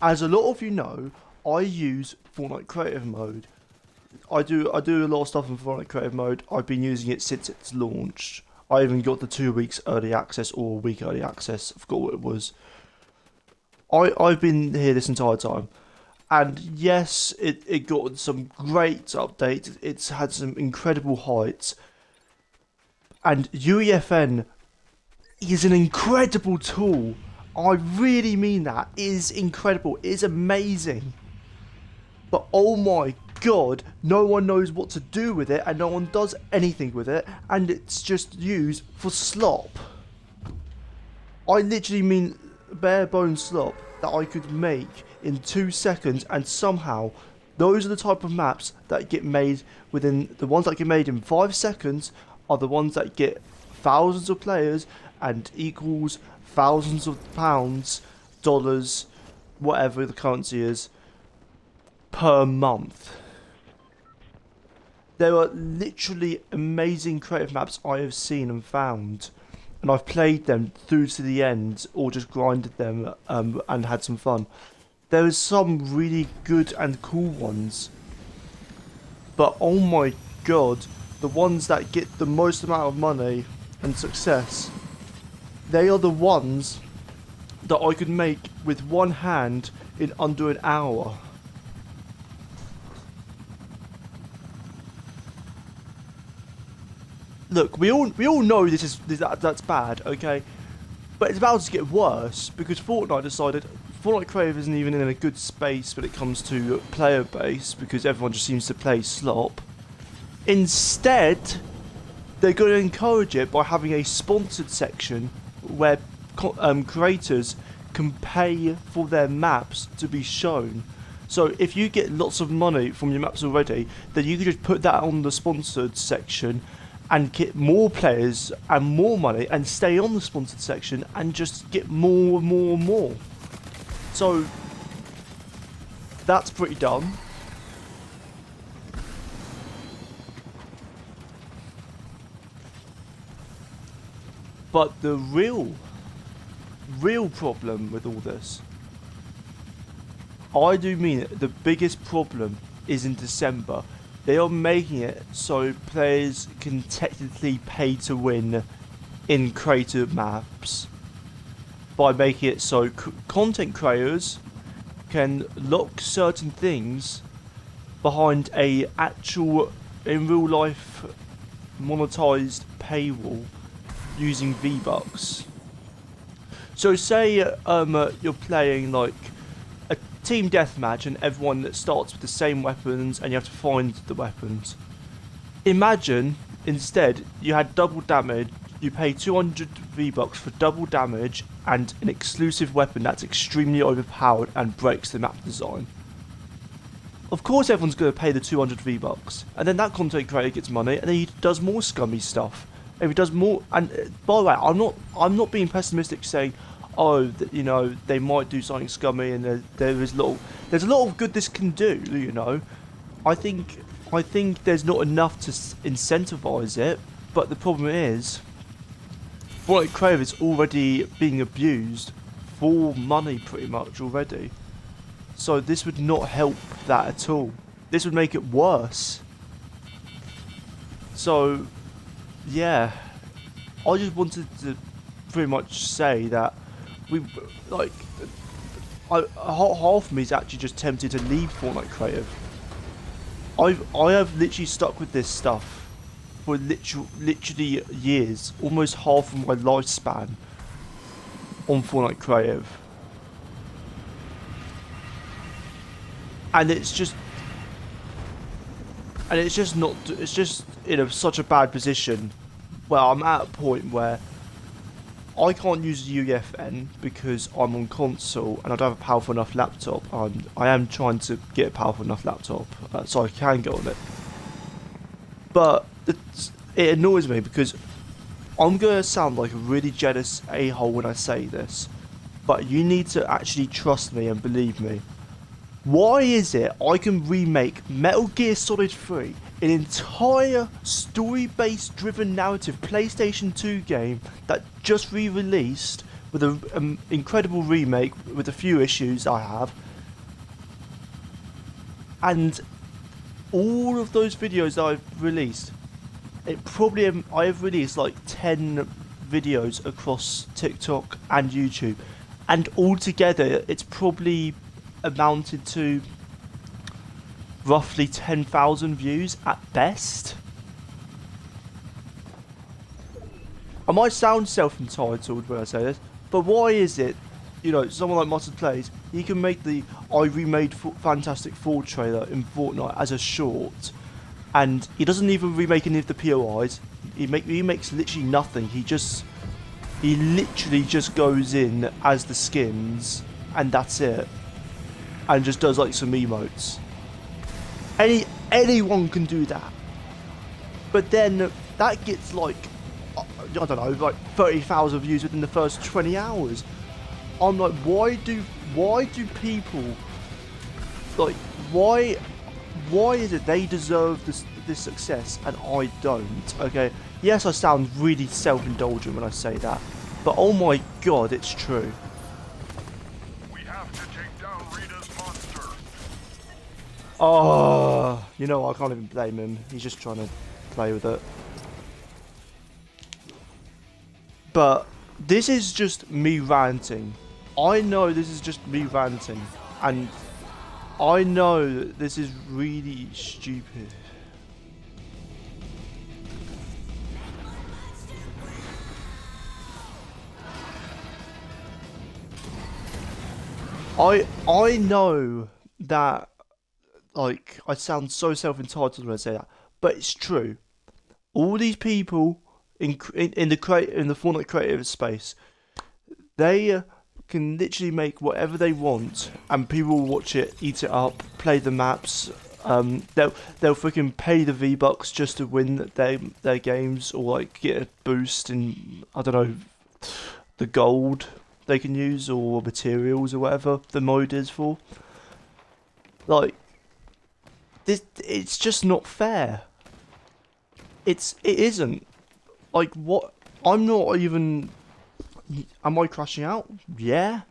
As a lot of you know, I use Fortnite Creative Mode. I do a lot of stuff in Fortnite Creative Mode. I've been using it since it's launched. I even got the 2 weeks early access or a week early access. I forgot what it was. I've been here this entire time. And yes, it got some great updates. It's had some incredible heights. And UEFN is an incredible tool. I really mean that. It is incredible. It is amazing. But oh my god, no one knows what to do with it and no one does anything with it, and it's just used for slop. I literally mean bare bones slop that I could make in 2 seconds, and somehow those are the type of maps that get made within the ones that get made in 5 seconds are the ones that get thousands of players and equals thousands of pounds, dollars, whatever the currency is, per month. There are literally amazing creative maps I have seen and found, and I've played them through to the end or just grinded them and had some fun. There is some really good and cool ones, but oh my god, the ones that get the most amount of money and success, they are the ones that I could make with one hand in under an hour. Look, we all know that's bad, okay? But it's about to get worse because Fortnite decided Fortnite Creative isn't even in a good space when it comes to player base because everyone just seems to play slop. Instead, they're going to encourage it by having a sponsored section where creators can pay for their maps to be shown. So if you get lots of money from your maps already, then you can just put that on the sponsored section and get more players and more money and stay on the sponsored section and just get more and more and more. So that's pretty dumb. But the real problem with all this, I do mean it, the biggest problem is in December. They are making it so players can technically pay to win in creative maps by making it so content creators can lock certain things behind a actual in real life monetized paywall using V-Bucks. So say you're playing like a team deathmatch and everyone starts with the same weapons and you have to find the weapons. Imagine instead you had double damage, you pay 200 V-Bucks for double damage and an exclusive weapon that's extremely overpowered and breaks the map design. Of course everyone's going to pay the 200 V-Bucks, and then that content creator gets money and then he does more scummy stuff. If he does more, and by the way, I'm not being pessimistic saying, oh, you know, they might do something scummy and there's a lot of good this can do, you know. I think there's not enough to incentivize it, but the problem is, Fortnite Creative is already being abused for money pretty much already. So this would not help that at all. This would make it worse. So, yeah, I just wanted to pretty much say that half of me is actually just tempted to leave Fortnite Creative. I have literally stuck with this stuff for literally years, almost half of my lifespan on Fortnite Creative, and it's just in such a bad position. Well, I'm at a point where I can't use UEFN because I'm on console and I don't have a powerful enough laptop. I am trying to get a powerful enough laptop so I can go on it. But it annoys me because I'm going to sound like a really jealous a-hole when I say this. But you need to actually trust me and believe me. Why is it I can remake Metal Gear Solid 3, an entire story-based driven narrative PlayStation 2 game that just re-released with an incredible remake with a few issues I have, And all of those videos that I've released, I have released like 10 videos across TikTok and YouTube, and altogether it's probably amounted to roughly 10,000 views at best. I might sound self-entitled when I say this, but why is it, you know, someone like Mustard Plays, he can make the I remade Fantastic Four trailer in Fortnite as a short, and he doesn't even remake any of the POIs. He makes literally nothing. He literally just goes in as the skins, and that's it, and just does like some emotes. Anyone can do that, but then that gets like, I don't know, like 30,000 views within the first 20 hours. I'm like, why do people, like, why is it they deserve this success and I don't? Okay, yes, I sound really self-indulgent when I say that, but oh my god, it's true. We have to take down Rita's monster. Oh, you know, I can't even blame him. He's just trying to play with it. But this is just me ranting. I know this is just me ranting. And I know that this is really stupid. I know that, like, I sound so self-entitled when I say that, but it's true. All these people in the Fortnite creative space, they can literally make whatever they want, and people will watch it, eat it up, play the maps. They'll freaking pay the V-Bucks just to win their games, or like get a boost in, I don't know, the gold they can use, or materials, or whatever the mode is for. Like, it's just not fair. It isn't. Like, what? I'm not even. Am I crashing out? Yeah.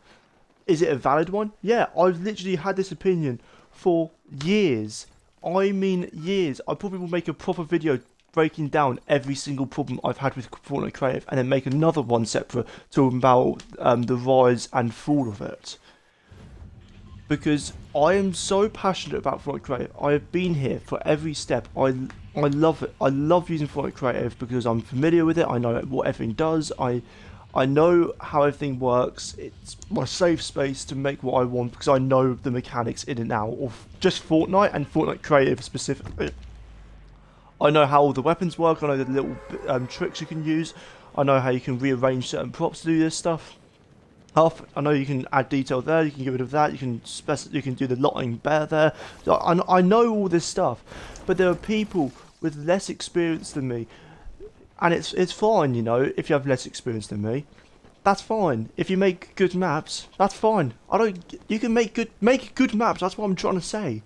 Is it a valid one? Yeah. I've literally had this opinion for years. I mean years. I probably will make a proper video breaking down every single problem I've had with Fortnite Creative, and then make another one separate talking about the rise and fall of it. Because I am so passionate about Fortnite Creative. I have been here for every step. I love it. I love using Fortnite Creative because I'm familiar with it. I know what everything does. I know how everything works. It's my safe space to make what I want because I know the mechanics in and out of just Fortnite and Fortnite Creative specifically. I know how all the weapons work. I know the little tricks you can use. I know how you can rearrange certain props to do this stuff. I know you can add detail there. You can get rid of that. You can do the lotting better there. So I know all this stuff, but there are people with less experience than me, and it's fine, you know, if you have less experience than me. That's fine. If you make good maps, that's fine. You can make good maps. That's what I'm trying to say.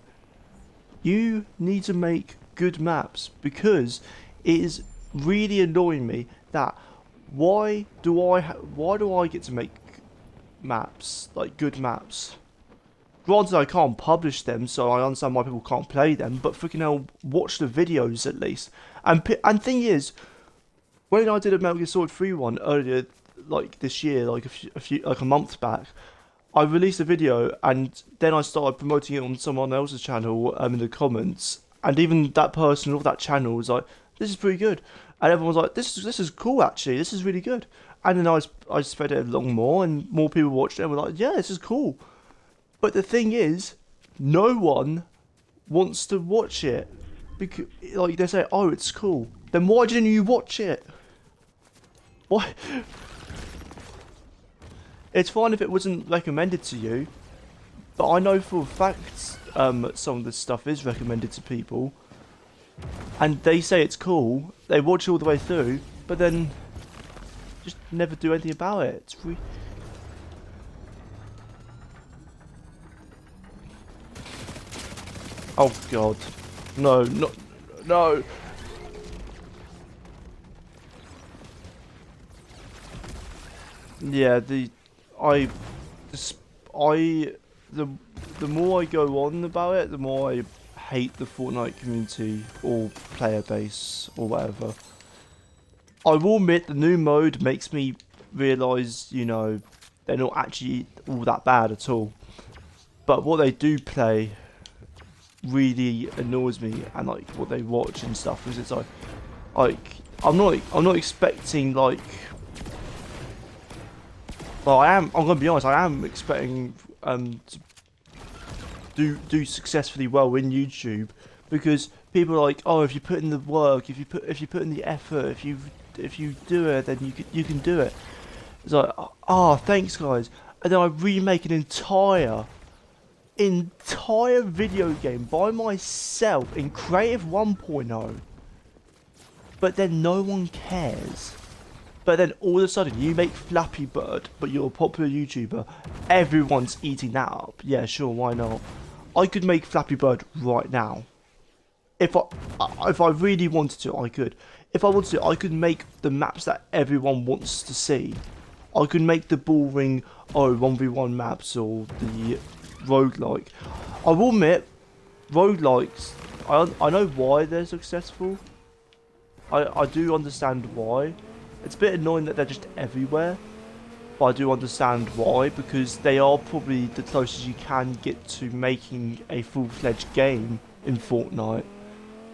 You need to make good maps because it is really annoying me that why do I get to make maps, like good maps? Granted, I can't publish them, so I understand why people can't play them, but freaking hell, watch the videos at least. And thing is, when I did a Metal Gear Solid 3 one earlier, like this year, like a month back, I released a video and then I started promoting it on someone else's channel in the comments, and even that person or that channel was like, "This is pretty good," and everyone was like, "This is cool actually. This is really good." And then I spread it along more, and more people watched it and were like, "Yeah, this is cool." But the thing is, no one wants to watch it because, like, they say, "Oh, it's cool." Then why didn't you watch it? Why? It's fine if it wasn't recommended to you, but I know for a fact some of this stuff is recommended to people, and they say it's cool. They watch it all the way through, but then just never do anything about it. It's oh god, no, no. Yeah, the more I go on about it, the more I hate the Fortnite community or player base or whatever. I will admit the new mode makes me realise, you know, they're not actually all that bad at all. But what they do play really annoys me, and like what they watch and stuff, because it's like I'm not expecting I'm gonna be honest, I am expecting to do successfully well in YouTube, because people are like, oh, if you put in the work, if you put in the effort, if you do it, then you can do it. It's like, oh, thanks guys, and then I remake an entire video game by myself in Creative 1.0, but then no one cares. But then all of a sudden you make Flappy Bird, but you're a popular YouTuber, everyone's eating that up. Yeah, sure, why not? I could make Flappy Bird right now. If I really wanted to, I could. If I wanted to, I could make the maps that everyone wants to see. I could make the boring 1v1 maps or the roguelike. I will admit, roguelikes, I know why they're successful. I do understand why. It's a bit annoying that they're just everywhere, but I do understand why, because they are probably the closest you can get to making a full-fledged game in Fortnite,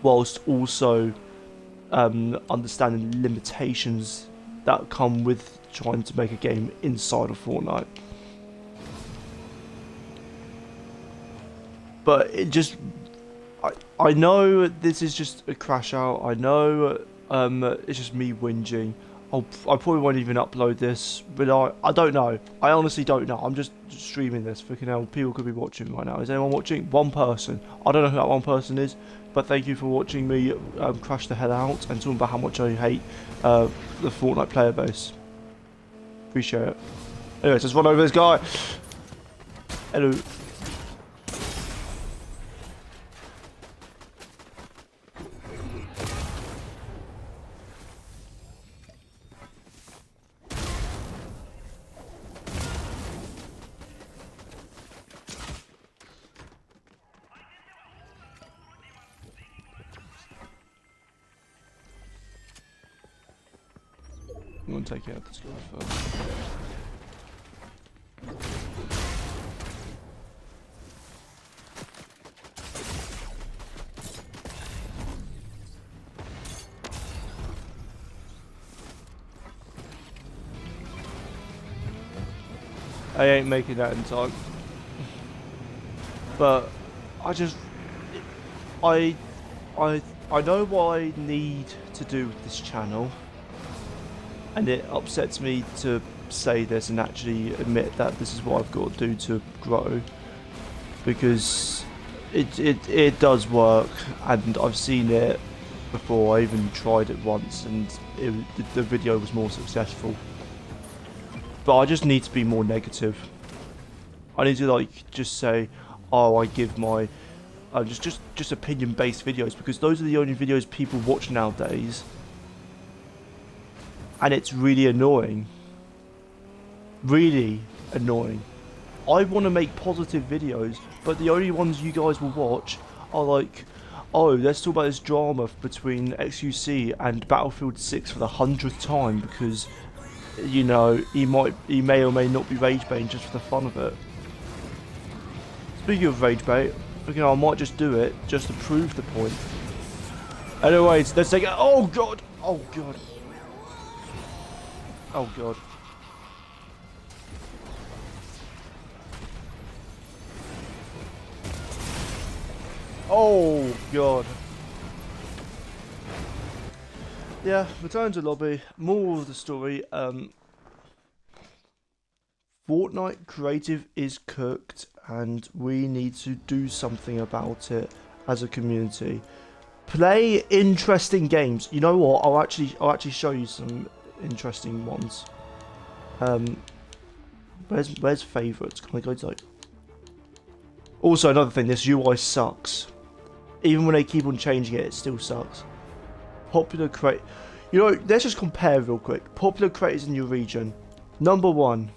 whilst also understanding the limitations that come with trying to make a game inside of Fortnite. But it just, I know this is just a crash out. I know it's just me whinging. I probably won't even upload this, but I don't know. I honestly don't know. I'm just streaming this. Freaking hell, people could be watching right now. Is anyone watching? One person. I don't know who that one person is, but thank you for watching me crash the hell out and talking about how much I hate the Fortnite player base. Appreciate it. Anyways, let's run over this guy. Hello. I'm gonna take out this guy first. I ain't making that in time. But I know what I need to do with this channel. And it upsets me to say this and actually admit that this is what I've got to do to grow, because it does work, and I've seen it before. I even tried it once, and the video was more successful. But I just need to be more negative. I need to just say, oh, I give my just opinion-based videos, because those are the only videos people watch nowadays. And it's really annoying. Really annoying. I want to make positive videos, but the only ones you guys will watch are like, oh, let's talk about this drama between XQC and Battlefield 6 for the 100th time, because, you know, he may or may not be rage baiting just for the fun of it. Speaking of rage bait, I might just do it just to prove the point. Anyways, let's take it. Oh god! Oh god! Oh god. Oh god. Yeah, return to lobby. More of the story. Fortnite creative is cooked, and we need to do something about it as a community. Play interesting games. You know what? I'll actually show you some interesting ones. Where's favorites? Can I go to Also, another thing, this UI sucks. Even when they keep on changing it, it still sucks. Popular create. You know, let's just compare real quick. Popular creators in your region. Number 1.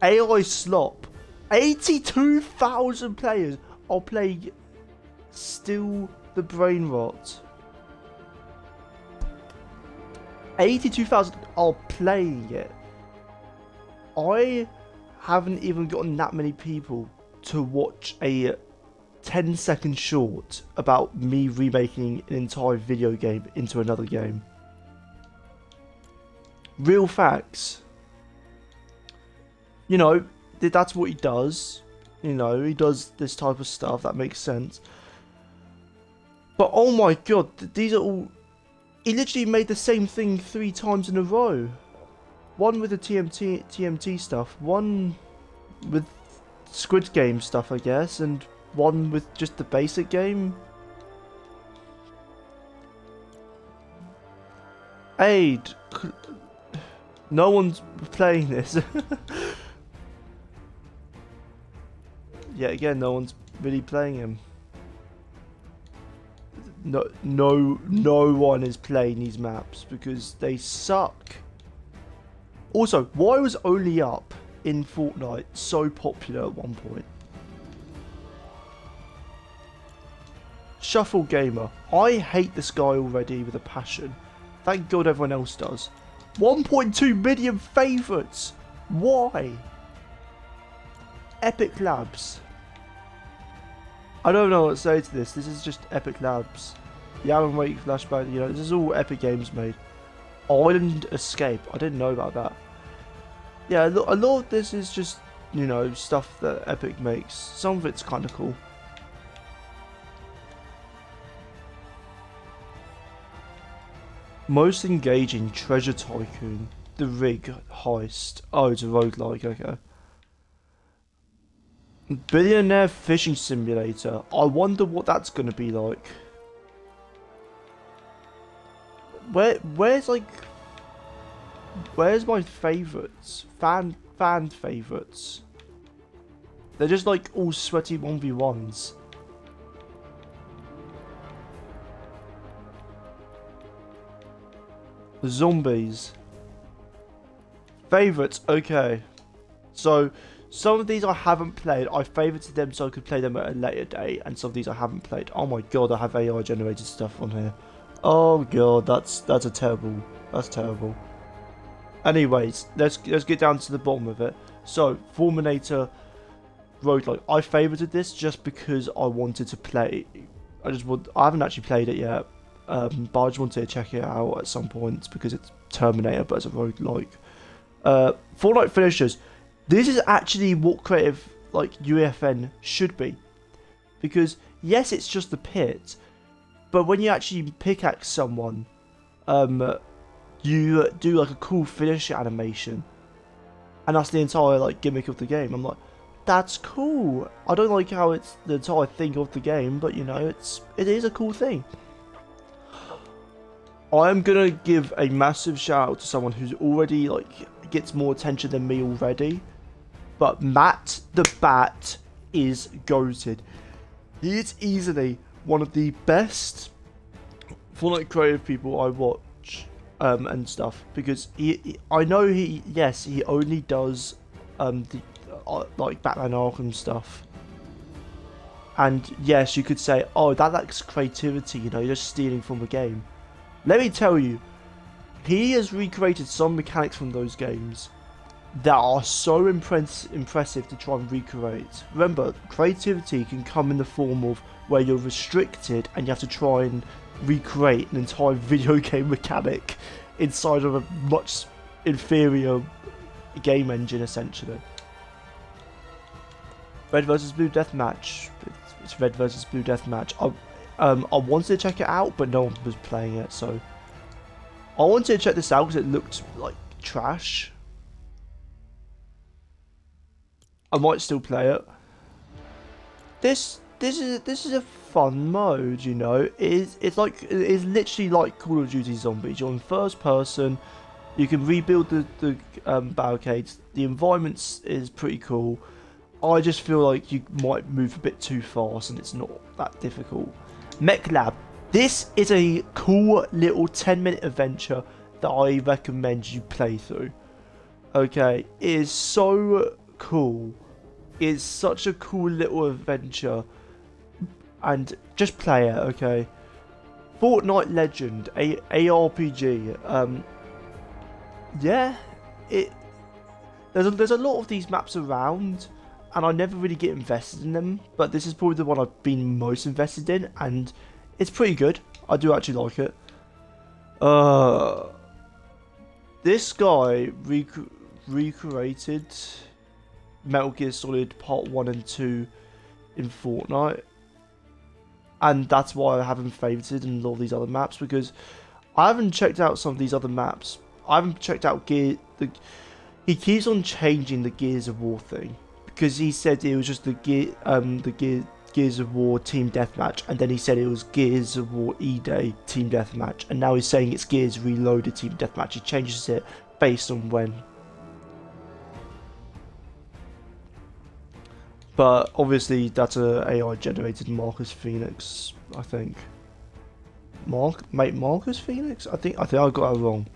AI Slop. 82,000 players. I'll play Still the Brain Rot. 82,000 are playing it. I haven't even gotten that many people to watch a 10-second short about me remaking an entire video game into another game. Real facts. You know, that's what he does. You know, he does this type of stuff. That makes sense. But oh my god, these are all... He literally made the same thing 3 times in a row. One with the TMT stuff, one with Squid Game stuff, I guess, and one with just the basic game. Aid. No one's playing this. Yet again, no one's really playing him. No one is playing these maps because they suck. Also, why was Only Up in Fortnite so popular at one point? Shuffle Gamer. I hate this guy already with a passion. Thank God everyone else does. 1.2 million favourites. Why? Epic Labs. I don't know what to say to this. This is just Epic Labs. The Alan Wake flashback. You know, this is all Epic Games made. Island Escape. I didn't know about that. Yeah, a lot of this is just, you know, stuff that Epic makes. Some of it's kind of cool. Most engaging Treasure Tycoon. The Rig Heist. Oh, it's a roguelike, okay. Billionaire Fishing Simulator. I wonder what that's going to be like. Where's my favourites? Fan favourites. They're just like all sweaty 1v1s. Zombies. Favourites, okay. So, some of these I haven't played. I favorited them so I could play them at a later date. And some of these I haven't played. Oh my god, I have AI generated stuff on here. Oh god, that's a terrible. That's terrible. Anyways, let's get down to the bottom of it. So, Fulminator roguelike. I favorited this just because I wanted to play. I haven't actually played it yet. But I just wanted to check it out at some point because it's Terminator, but it's a roguelike. Fortnite finishers. This is actually what creative like UFN should be, because yes, it's just the pit, but when you actually pickaxe someone, you do like a cool finisher animation, and that's the entire like gimmick of the game. I'm like, that's cool. I don't like how it's the entire thing of the game, but you know, it is a cool thing. I am gonna give a massive shout out to someone who's already like gets more attention than me already, but Matt the Bat is goated. He is easily one of the best Fortnite creative people I watch and stuff, because I know he only does like Batman Arkham stuff, and yes, you could say, oh, that lacks creativity, you know, you're just stealing from the game. Let me tell you, he has recreated some mechanics from those games that are so impressive to try and recreate. Remember, creativity can come in the form of where you're restricted and you have to try and recreate an entire video game mechanic inside of a much inferior game engine, essentially. Red vs Blue Deathmatch. It's Red vs Blue Deathmatch. I wanted to check it out, but no one was playing it, so I wanted to check this out because it looked like trash. I might still play it. This is a fun mode, you know. It's literally like Call of Duty Zombies. You're in first person. You can rebuild the barricades. The environment is pretty cool. I just feel like you might move a bit too fast, and it's not that difficult. Mech Lab. This is a cool little 10-minute adventure that I recommend you play through. Okay, it is so cool. It's such a cool little adventure and just play it, okay? Fortnite Legend, ARPG. Yeah, there's a lot of these maps around, and I never really get invested in them. But this is probably the one I've been most invested in, and it's pretty good. I do actually like it. This guy recreated Metal Gear Solid Part 1 and 2 in Fortnite. And that's why I haven't favorited in all these other maps, because I haven't checked out some of these other maps. I haven't checked out He keeps on changing the Gears of War thing, because he said it was just the Gears of War Team Deathmatch, and then he said it was Gears of War E-Day Team Deathmatch, and now he's saying it's Gears Reloaded Team Deathmatch. He changes it based on when. But obviously that's a AI generated Marcus Phoenix, I think. Marcus Phoenix? I think I got that wrong.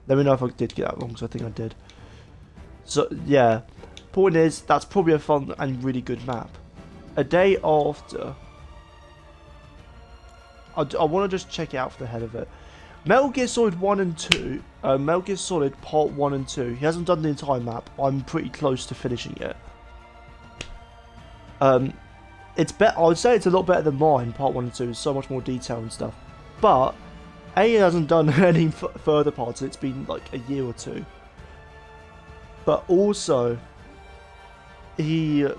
Let me know if I did get that wrong, because I think I did. So yeah, point is, that's probably a fun and really good map. A day after, I want to just check it out for the hell of it. Metal Gear Solid 1 and 2, Metal Gear Solid Part 1 and 2, he hasn't done the entire map. I'm pretty close to finishing it. It's better. I would say it's a lot better than mine. Part 1 and 2 is so much more detail and stuff. But he hasn't done any further parts. It's been like a year or two. But also, he's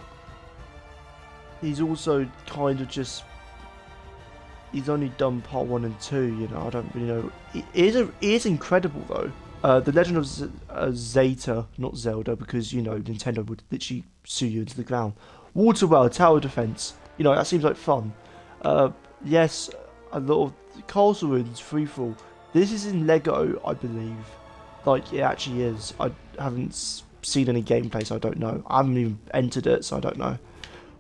also kind of just. He's only done Part 1 and 2. You know, I don't really know. It is incredible though. The Legend of Zeta, not Zelda, because you know Nintendo would literally sue you into the ground. Water Well, Tower Defense. You know, that seems like fun. Yes, a lot of Castle Ruins, Freefall. This is in Lego, I believe. Like, it actually is. I haven't seen any gameplay, so I don't know. I haven't even entered it, so I don't know.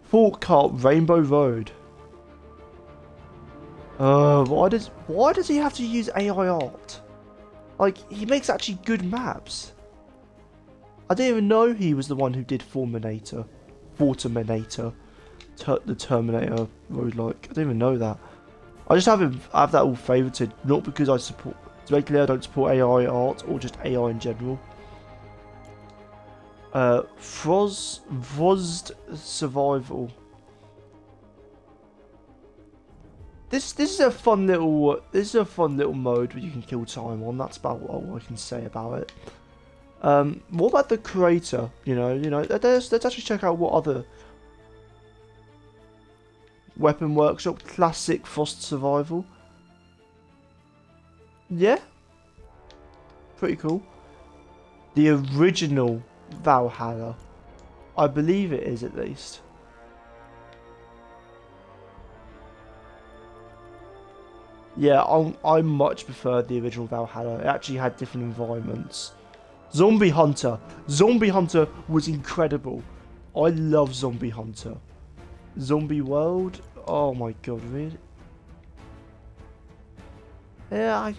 Fort Kart, Rainbow Road. Why does he have to use AI art? Like, he makes actually good maps. I didn't even know he was the one who did Forminator. The Terminator roguelike. I didn't even know that. I just have that all favorited, not because I support. To make clear, I don't support AI art or just AI in general. Frozed Survival. This is a fun little mode where you can kill time on. That's about all I can say about it. What about the creator? You know. Let's actually check out what other Weapon Workshop Classic Frost Survival. Yeah, pretty cool. The original Valhalla, I believe it is at least. Yeah, I much prefer the original Valhalla. It actually had different environments. Zombie Hunter was incredible. I love Zombie Hunter. Zombie World, oh my god, really? Yeah,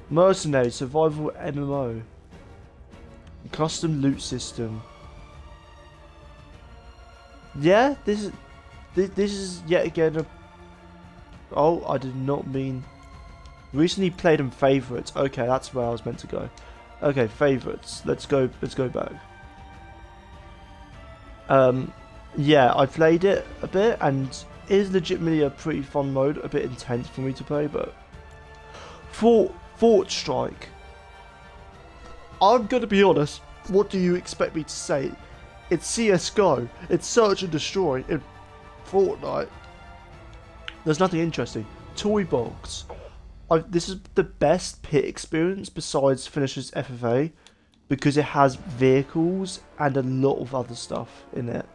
Mercenary Survival MMO. Custom loot system. Yeah, this is yet again a. Oh, I did not mean. Recently played in favorites. Okay, that's where I was meant to go. Okay, favorites. Let's go back. Yeah, I played it a bit, and it is legitimately a pretty fun mode. A bit intense for me to play, but Fort Strike. I'm gonna be honest. What do you expect me to say? It's CS:GO. It's search and destroy in Fortnite. There's nothing interesting. Toy Box. This is the best pit experience besides Finisher's FFA, because it has vehicles and a lot of other stuff in it.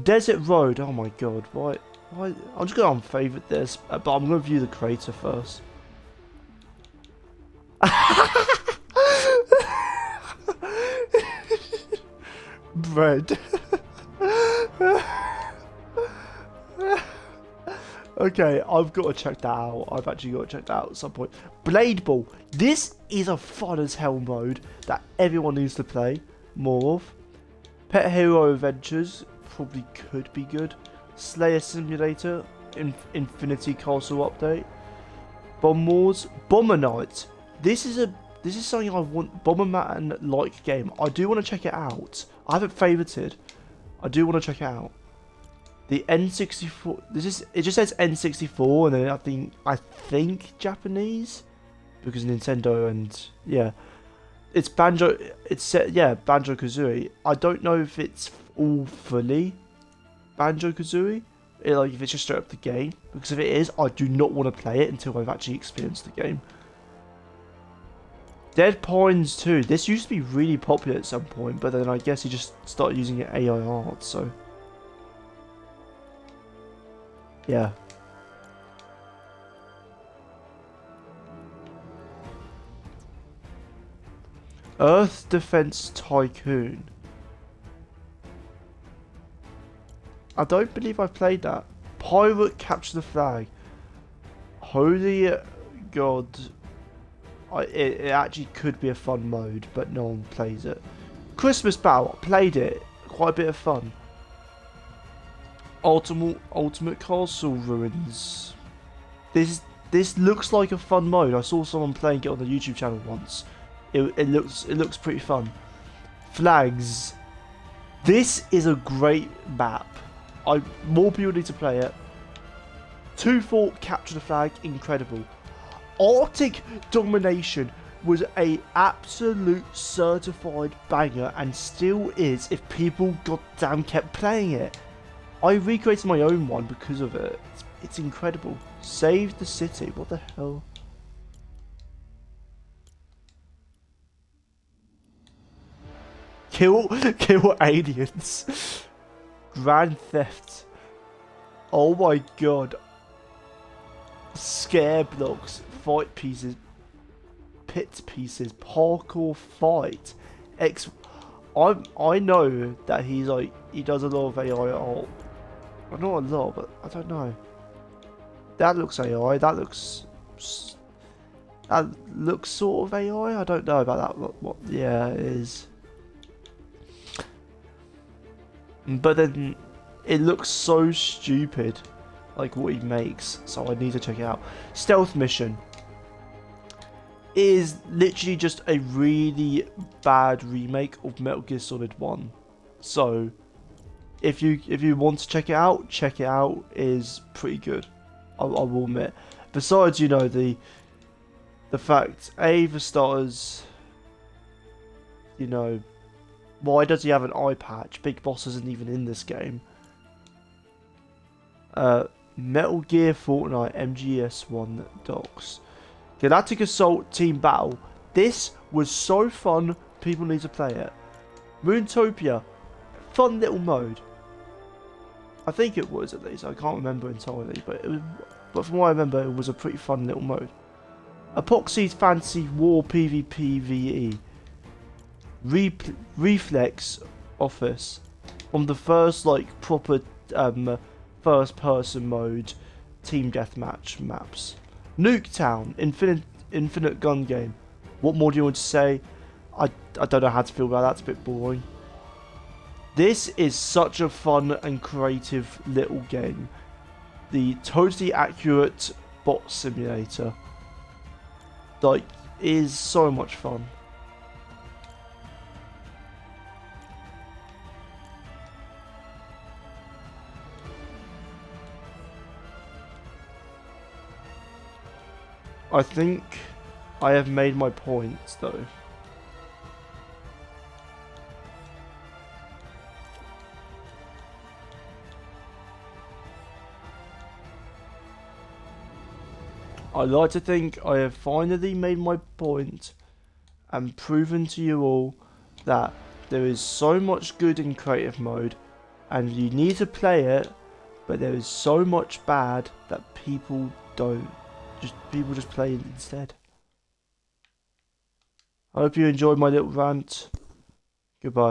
Desert Road. Oh my god, why? I'm just going to unfavorite this, but I'm going to view the creator first. Bread. Okay, I've got to check that out. I've actually got to check that out at some point. Blade Ball. This is a fun as hell mode that everyone needs to play more of. Pet Hero Adventures probably could be good. Slayer Simulator, Infinity Castle update. Bomb Wars, Bomber Knight. This is something I want. Bomberman like game. I do want to check it out. I haven't favorited. I do want to check it out. The N64. It just says N64, and then I think Japanese, because Nintendo and yeah, it's Banjo. It's set Banjo Kazooie. I don't know if it's all fully Banjo Kazooie. Like if it's just straight up the game, because if it is, I do not want to play it until I've actually experienced the game. Dead Pines 2. This used to be really popular at some point, but then I guess he just started using it AI art, so yeah. Earth Defense Tycoon. I don't believe I played that. Pirate Capture the Flag. Holy God. It actually could be a fun mode, but no one plays it. Christmas Battle. Played it. Quite a bit of fun. Ultimate Castle Ruins. This looks like a fun mode. I saw someone playing it on the YouTube channel once. It looks pretty fun. Flags. This is a great map. More people need to play it. 2-Fort Capture the Flag, incredible. Arctic Domination was a absolute certified banger and still is if people goddamn kept playing it. I recreated my own one because of it. It's incredible. Save the City. What the hell? Kill aliens. Grand Theft. Oh my God. Scare blocks. Fight pieces. Pit pieces. Parkour fight. I know that he does a lot of AI art. Well, not a lot, but I don't know. That looks AI. That looks sort of AI. I don't know about that. Yeah, it is. But then it looks so stupid, like what he makes. So I need to check it out. Stealth Mission is literally just a really bad remake of Metal Gear Solid 1. So if you want to check it out, it is pretty good. I will admit. Besides, you know, the fact, for starters, you know, why does he have an eye patch? Big Boss isn't even in this game. Metal Gear Fortnite MGS1 docs. Galactic Assault Team Battle. This was so fun. People need to play it. Moontopia. Fun little mode. I think it was, at least. I can't remember entirely, but from what I remember, it was a pretty fun little mode. Epoxy's Fantasy War PvPvE. Reflex Office. On the first, like, proper first-person mode team deathmatch maps. Nuketown, infinite gun game. What more do you want to say? I don't know how to feel about that. It's a bit boring. This is such a fun and creative little game. The totally accurate bot simulator, like, is so much fun. I think I have made my points, though. I like to think I have finally made my point and proven to you all that there is so much good in creative mode and you need to play it, but there is so much bad that people don't. People just play it instead. I hope you enjoyed my little rant. Goodbye.